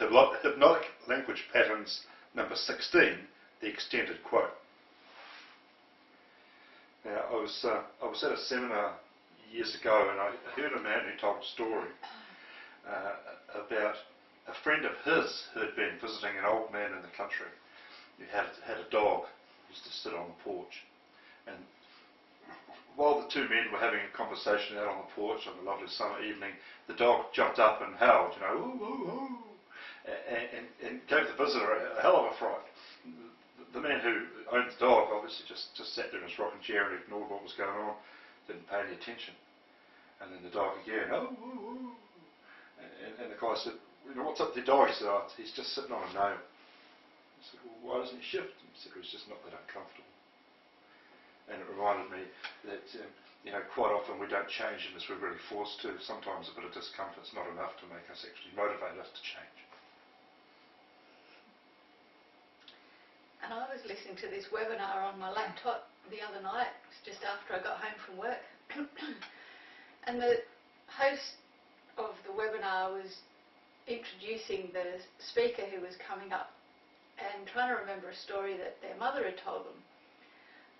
Hypnotic Language Patterns number 16, the extended quote. Now, I was at a seminar years ago, and I heard a man who told a story about a friend of his who had been visiting an old man in the country who had a dog who used to sit on the porch. And while the two men were having a conversation out on the porch on a lovely summer evening, the dog jumped up and howled, you know, ooh, ooh, ooh, and gave the visitor a hell of a fright. The man who owned the dog obviously just sat there in his rocking chair and ignored what was going on, didn't pay any attention. And then the dog again, oh, ooh, ooh. And the guy said, you know, what's up with the dog? He said, oh, he's just sitting on a nail. I said, well, why doesn't he shift? He said, well, he's just not that uncomfortable. And it reminded me that, you know, quite often we don't change unless we're really forced to. Sometimes a bit of discomfort's not enough to make us actually motivate us to change. And I was listening to this webinar on my laptop the other night, just after I got home from work. And the host of the webinar was introducing the speaker who was coming up and trying to remember a story that their mother had told them.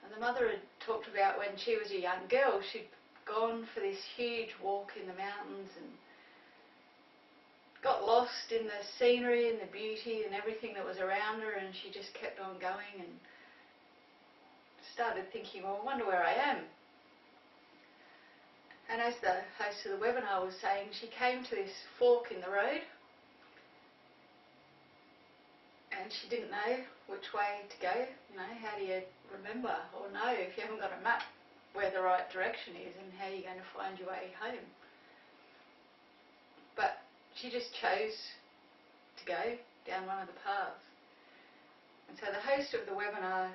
And the mother had talked about when she was a young girl, she'd gone for this huge walk in the mountains and got lost in the scenery and the beauty and everything that was around her, and she just kept on going and started thinking, well, I wonder where I am. And as the host of the webinar was saying, she came to this fork in the road and she didn't know which way to go. You know, how do you remember or know if you haven't got a map where the right direction is and how you're going to find your way home? But she just chose to go down one of the paths. And so the host of the webinar,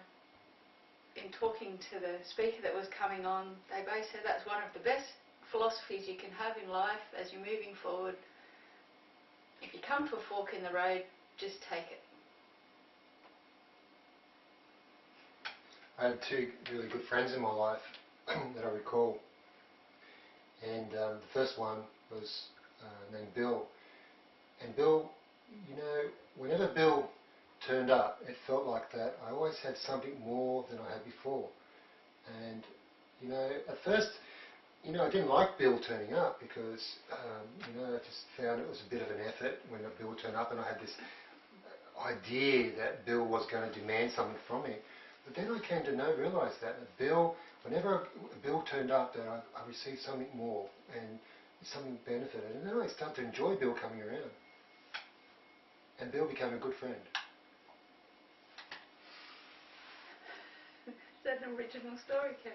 in talking to the speaker that was coming on, they both said that's one of the best philosophies you can have in life as you're moving forward. If you come to a fork in the road, just take it. I had two really good friends in my life that I recall. And the first one was named Bill. And Bill, you know, whenever Bill turned up, it felt like that I always had something more than I had before. And, you know, at first, you know, I didn't like Bill turning up because, you know, I just found it was a bit of an effort when Bill would turn up, and I had this idea that Bill was going to demand something from me. But then I came to realise that Bill, whenever Bill turned up, that I received something more and something benefited. And then I started to enjoy Bill coming around. And Bill became a good friend. Is that an original story, Ken?